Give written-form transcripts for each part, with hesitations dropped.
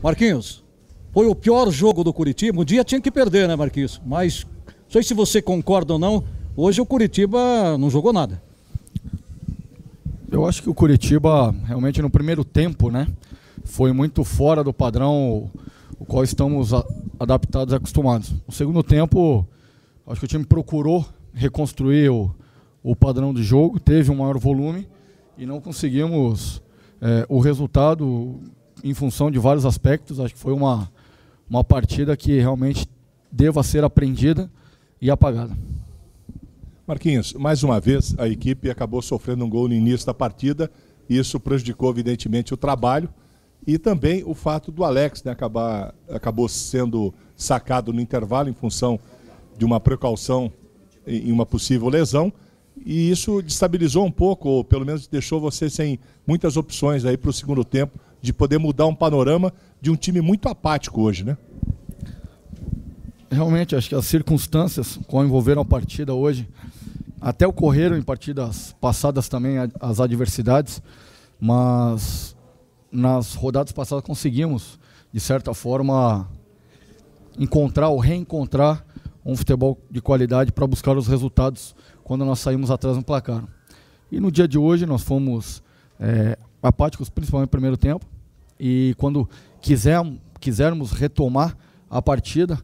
Marquinhos, foi o pior jogo do Curitiba. Um dia tinha que perder, né, Marquinhos? Mas, não sei se você concorda ou não, hoje o Curitiba não jogou nada. Eu acho que o Curitiba, realmente no primeiro tempo, né, foi muito fora do padrão o qual estamos adaptados e acostumados. No segundo tempo, acho que o time procurou reconstruir o padrão de jogo, teve um maior volume e não conseguimos o resultado em função de vários aspectos. Acho que foi uma partida que realmente deva ser aprendida e apagada. Marquinhos, mais uma vez a equipe acabou sofrendo um gol no início da partida e isso prejudicou evidentemente o trabalho e também o fato do Alex, né, acabou sendo sacado no intervalo em função de uma precaução em uma possível lesão e isso destabilizou um pouco, ou pelo menos deixou você sem muitas opções aí para o segundo tempo de poder mudar um panorama de um time muito apático hoje, né? Realmente, acho que as circunstâncias que envolveram a partida hoje até ocorreram em partidas passadas também as adversidades, mas nas rodadas passadas conseguimos, de certa forma, encontrar ou reencontrar um futebol de qualidade para buscar os resultados quando nós saímos atrás no placar. E no dia de hoje nós fomos apáticos, principalmente no primeiro tempo, e quando quisermos retomar a partida,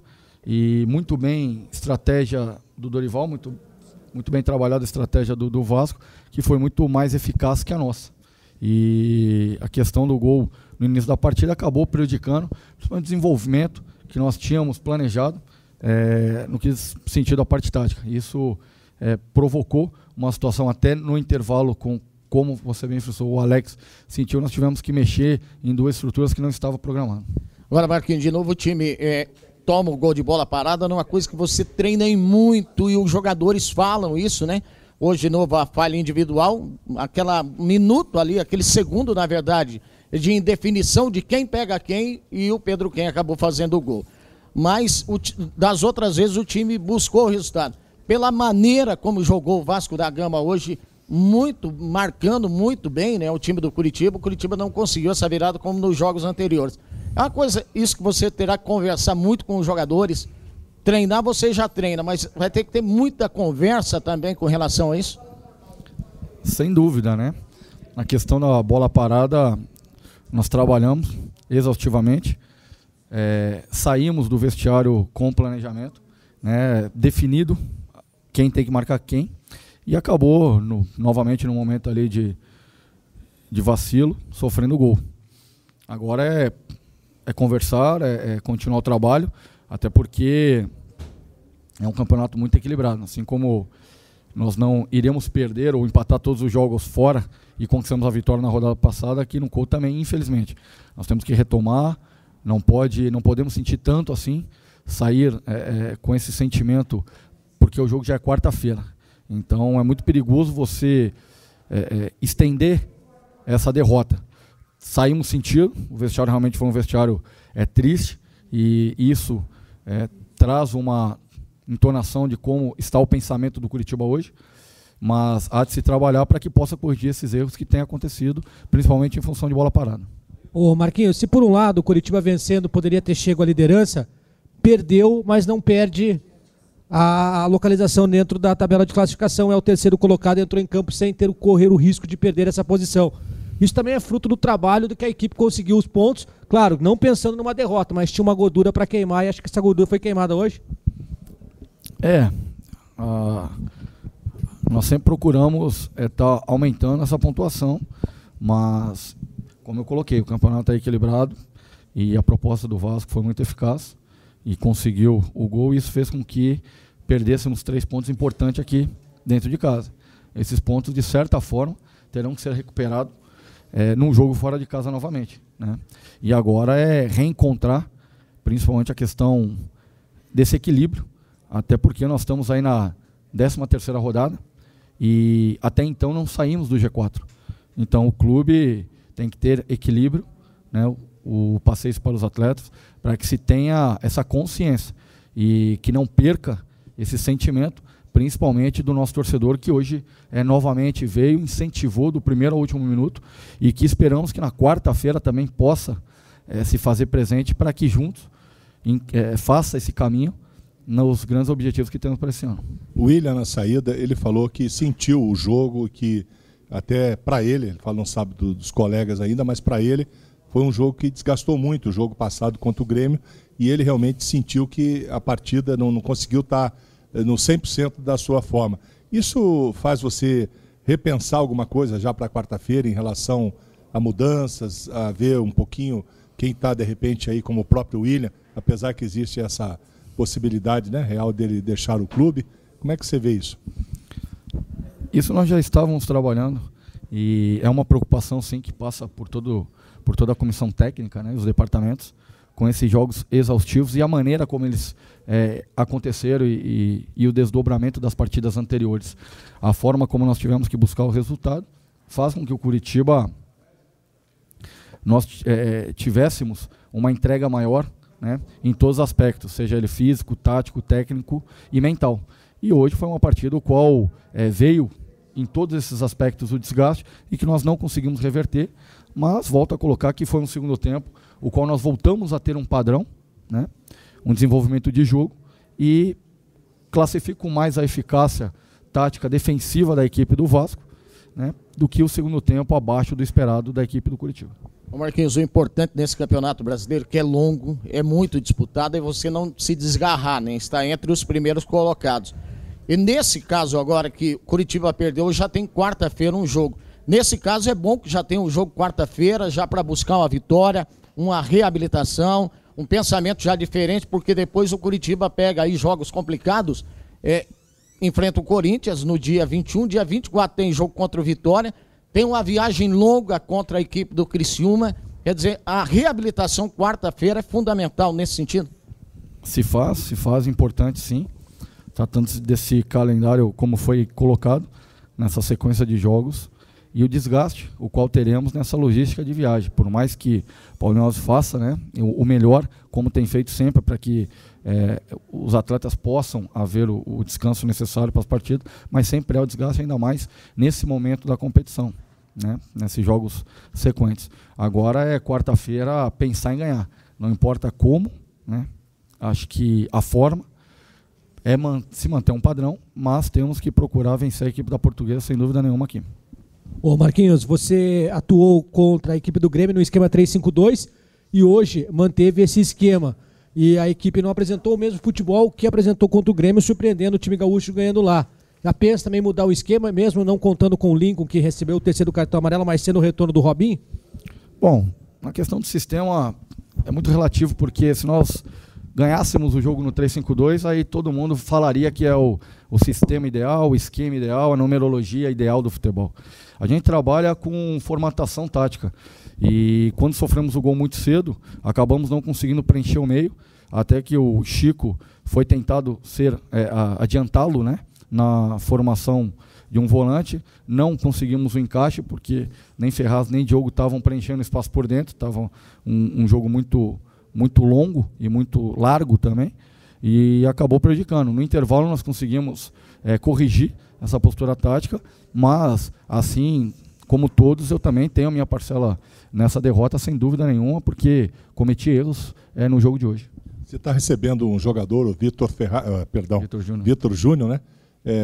e muito bem estratégia do Dorival, muito bem trabalhada a estratégia do Vasco, que foi muito mais eficaz que a nossa. E a questão do gol no início da partida acabou prejudicando o desenvolvimento que nós tínhamos planejado no que diz sentido a parte tática. Isso provocou uma situação até no intervalo, como você bem frisou, o Alex sentiu, nós tivemos que mexer em duas estruturas que não estavam programadas. Agora, Marquinhos, de novo o time toma o gol de bola parada, não é uma coisa que você treina em muito e os jogadores falam isso, né? Hoje, de novo, a falha individual, aquela minuto ali, aquele segundo, na verdade, de indefinição de quem pega quem e o Pedro quem acabou fazendo o gol. Mas das outras vezes o time buscou o resultado. Pela maneira como jogou o Vasco da Gama hoje, marcando muito bem, né, o time do Curitiba. O Curitiba não conseguiu essa virada como nos jogos anteriores. É uma coisa, isso que você terá que conversar muito com os jogadores. Treinar você já treina, mas vai ter que ter muita conversa também com relação a isso? Sem dúvida, né? Na questão da bola parada, nós trabalhamos exaustivamente. Saímos do vestiário com planejamento, né, definido quem tem que marcar quem, e acabou novamente no momento ali de vacilo, sofrendo gol. Agora é conversar, continuar o trabalho, até porque é um campeonato muito equilibrado. Assim como nós não iremos perder ou empatar todos os jogos fora e conquistamos a vitória na rodada passada, aqui no Couto também, infelizmente. Nós temos que retomar, não podemos sentir tanto assim, sair com esse sentimento, porque o jogo já é quarta-feira. Então é muito perigoso você estender essa derrota. Saímos sentindo, o vestiário realmente foi um vestiário triste, e isso traz uma entonação de como está o pensamento do Curitiba hoje, mas há de se trabalhar para que possa corrigir esses erros que têm acontecido, principalmente em função de bola parada. Ô Marquinhos, se por um lado o Curitiba vencendo poderia ter chego à liderança, perdeu, mas não perde a localização dentro da tabela de classificação, é o terceiro colocado, entrou em campo sem correr o risco de perder essa posição. Isso também é fruto do trabalho do que a equipe conseguiu os pontos, claro, não pensando numa derrota, mas tinha uma gordura para queimar e acho que essa gordura foi queimada hoje. Nós sempre procuramos estar aumentando essa pontuação, mas como eu coloquei, o campeonato é equilibrado e a proposta do Vasco foi muito eficaz e conseguiu o gol, e isso fez com que perdêssemos 3 pontos importantes aqui dentro de casa. Esses pontos, de certa forma, terão que ser recuperados num jogo fora de casa novamente, né? E agora é reencontrar, principalmente a questão desse equilíbrio, até porque nós estamos aí na 13ª rodada e até então não saímos do G4. Então o clube tem que ter equilíbrio, né? O passeio para os atletas, para que se tenha essa consciência e que não perca esse sentimento, principalmente do nosso torcedor, que hoje novamente veio, incentivou do primeiro ao último minuto, e que esperamos que na quarta-feira também possa se fazer presente para que juntos faça esse caminho nos grandes objetivos que temos para esse ano. O William, na saída, ele falou que sentiu o jogo, que até para ele não sabe dos colegas ainda, mas para ele foi um jogo que desgastou muito, o jogo passado contra o Grêmio, e ele realmente sentiu que a partida não conseguiu estar no 100% da sua forma. Isso faz você repensar alguma coisa já para quarta-feira em relação a mudanças, a ver um pouquinho quem está, de repente, aí como o próprio William, apesar que existe essa possibilidade, né, real dele deixar o clube. Como é que você vê isso? Isso nós já estávamos trabalhando e é uma preocupação, sim, que passa por toda a comissão técnica, né, os departamentos, com esses jogos exaustivos e a maneira como eles aconteceram e o desdobramento das partidas anteriores. A forma como nós tivemos que buscar o resultado faz com que o Curitiba nós tivéssemos uma entrega maior, né, em todos os aspectos, seja ele físico, tático, técnico e mental. E hoje foi uma partida o qual veio em todos esses aspectos o desgaste e que nós não conseguimos reverter, mas volto a colocar que foi um segundo tempo o qual nós voltamos a ter um padrão, né, um desenvolvimento de jogo, e classifico mais a eficácia tática defensiva da equipe do Vasco, né, do que o segundo tempo abaixo do esperado da equipe do Curitiba. Marquinhos, o importante nesse campeonato brasileiro, que é longo, é muito disputado, é você não se desgarrar, né? Está entre os primeiros colocados. E nesse caso agora que Curitiba perdeu, já tem quarta-feira um jogo. Nesse caso é bom que já tem um jogo quarta-feira, já para buscar uma vitória, uma reabilitação, um pensamento já diferente, porque depois o Curitiba pega aí jogos complicados, enfrenta o Corinthians no dia 21, dia 24 tem jogo contra o Vitória, tem uma viagem longa contra a equipe do Criciúma. Quer dizer, a reabilitação quarta-feira é fundamental nesse sentido? Se faz, importante sim. Tratando desse calendário como foi colocado, nessa sequência de jogos, e o desgaste, o qual teremos nessa logística de viagem. Por mais que o Paulinho faça, né, o melhor, como tem feito sempre, para que os atletas possam haver o descanso necessário para as partidas, mas sempre é o desgaste, ainda mais nesse momento da competição, né, nesses jogos sequentes. Agora é quarta-feira pensar em ganhar, não importa como, né, acho que a forma é se manter um padrão, mas temos que procurar vencer a equipe da Portuguesa, sem dúvida nenhuma aqui. Ô Marquinhos, você atuou contra a equipe do Grêmio no esquema 3-5-2 e hoje manteve esse esquema. E a equipe não apresentou o mesmo futebol que apresentou contra o Grêmio, surpreendendo o time gaúcho ganhando lá. Já pensa também mudar o esquema, mesmo não contando com o Lincoln, que recebeu o terceiro cartão amarelo, mas sendo o retorno do Robinho? Bom, na questão do sistema é muito relativo, porque se nós ganhássemos o jogo no 3-5-2, aí todo mundo falaria que é o sistema ideal, o esquema ideal, a numerologia ideal do futebol. A gente trabalha com formatação tática e quando sofremos o gol muito cedo, acabamos não conseguindo preencher o meio, até que o Chico foi tentado adiantá-lo, né, na formação de um volante, não conseguimos o encaixe, porque nem Ferraz nem Diogo estavam preenchendo espaço por dentro, estava um jogo muito longo e muito largo também, e acabou prejudicando. No intervalo nós conseguimos corrigir essa postura tática, mas assim como todos, eu também tenho a minha parcela nessa derrota, sem dúvida nenhuma, porque cometi erros no jogo de hoje. Você está recebendo um jogador, o Vitor Júnior, né?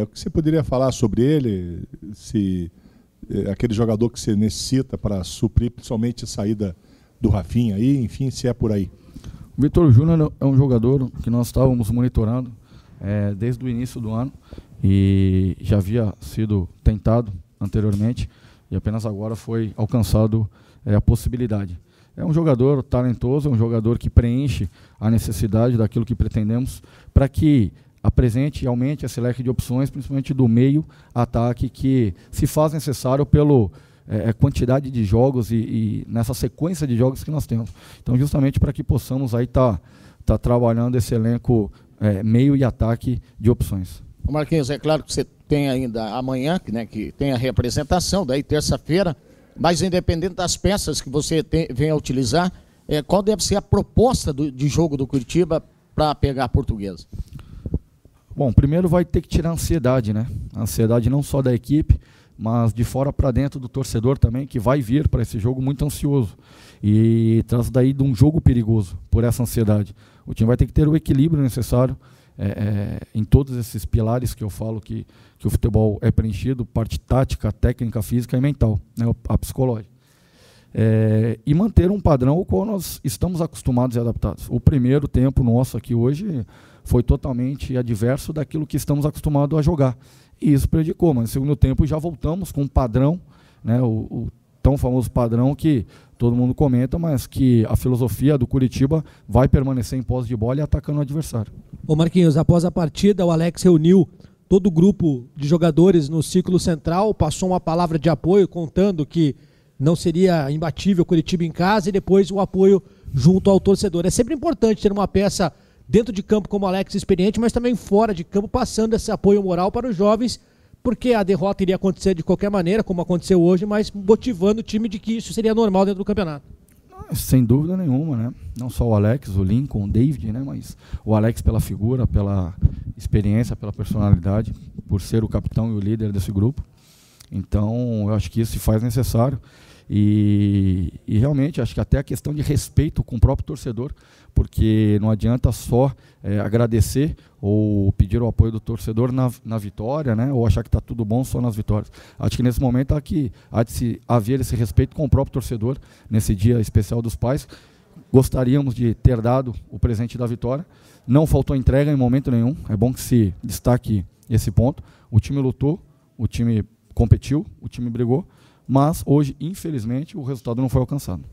O que você poderia falar sobre ele, se aquele jogador que você necessita para suprir principalmente a saída do Rafinha aí, enfim, se é por aí? O Vitor Júnior é um jogador que nós estávamos monitorando desde o início do ano e já havia sido tentado anteriormente e apenas agora foi alcançado a possibilidade. É um jogador talentoso, é um jogador que preenche a necessidade daquilo que pretendemos para que apresente e aumente esse leque de opções, principalmente do meio ataque, que se faz necessário pelo quantidade de jogos e nessa sequência de jogos que nós temos. Então, justamente para que possamos aí tá trabalhando esse elenco meio e ataque de opções. Marquinhos, é claro que você tem ainda amanhã, né, que tem a reapresentação, daí terça-feira, mas independente das peças que você vem a utilizar, qual deve ser a proposta de jogo do Curitiba para pegar a Portuguesa? Bom, primeiro vai ter que tirar a ansiedade, né? A ansiedade não só da equipe, mas de fora para dentro do torcedor também, que vai vir para esse jogo muito ansioso. E traz daí de um jogo perigoso, por essa ansiedade. O time vai ter que ter o equilíbrio necessário em todos esses pilares que eu falo que o futebol é preenchido, parte tática, técnica, física e mental, né, a psicológica. E manter um padrão ao qual nós estamos acostumados e adaptados. O primeiro tempo nosso aqui hoje foi totalmente adverso daquilo que estamos acostumados a jogar. E isso prejudicou, mas no segundo tempo já voltamos com um padrão, né, o tão famoso padrão que todo mundo comenta, mas que a filosofia do Curitiba vai permanecer em posse de bola e atacando o adversário. Ô Marquinhos, após a partida, o Alex reuniu todo o grupo de jogadores no círculo central, passou uma palavra de apoio, contando que não seria imbatível o Curitiba em casa, e depois o apoio junto ao torcedor. É sempre importante ter uma peça dentro de campo como o Alex, experiente, mas também fora de campo, passando esse apoio moral para os jovens, porque a derrota iria acontecer de qualquer maneira, como aconteceu hoje, mas motivando o time de que isso seria normal dentro do campeonato. Sem dúvida nenhuma, né? Não só o Alex, o Lincoln, o David, né? Mas o Alex pela figura, pela experiência, pela personalidade, por ser o capitão e o líder desse grupo. Então, eu acho que isso se faz necessário. E realmente, acho que até a questão de respeito com o próprio torcedor, porque não adianta só agradecer ou pedir o apoio do torcedor na vitória, né, ou achar que está tudo bom só nas vitórias. Acho que nesse momento há de haver esse respeito com o próprio torcedor, nesse dia especial dos pais. Gostaríamos de ter dado o presente da vitória. Não faltou entrega em momento nenhum. É bom que se destaque esse ponto. O time lutou, o time competiu, o time brigou, mas hoje, infelizmente, o resultado não foi alcançado.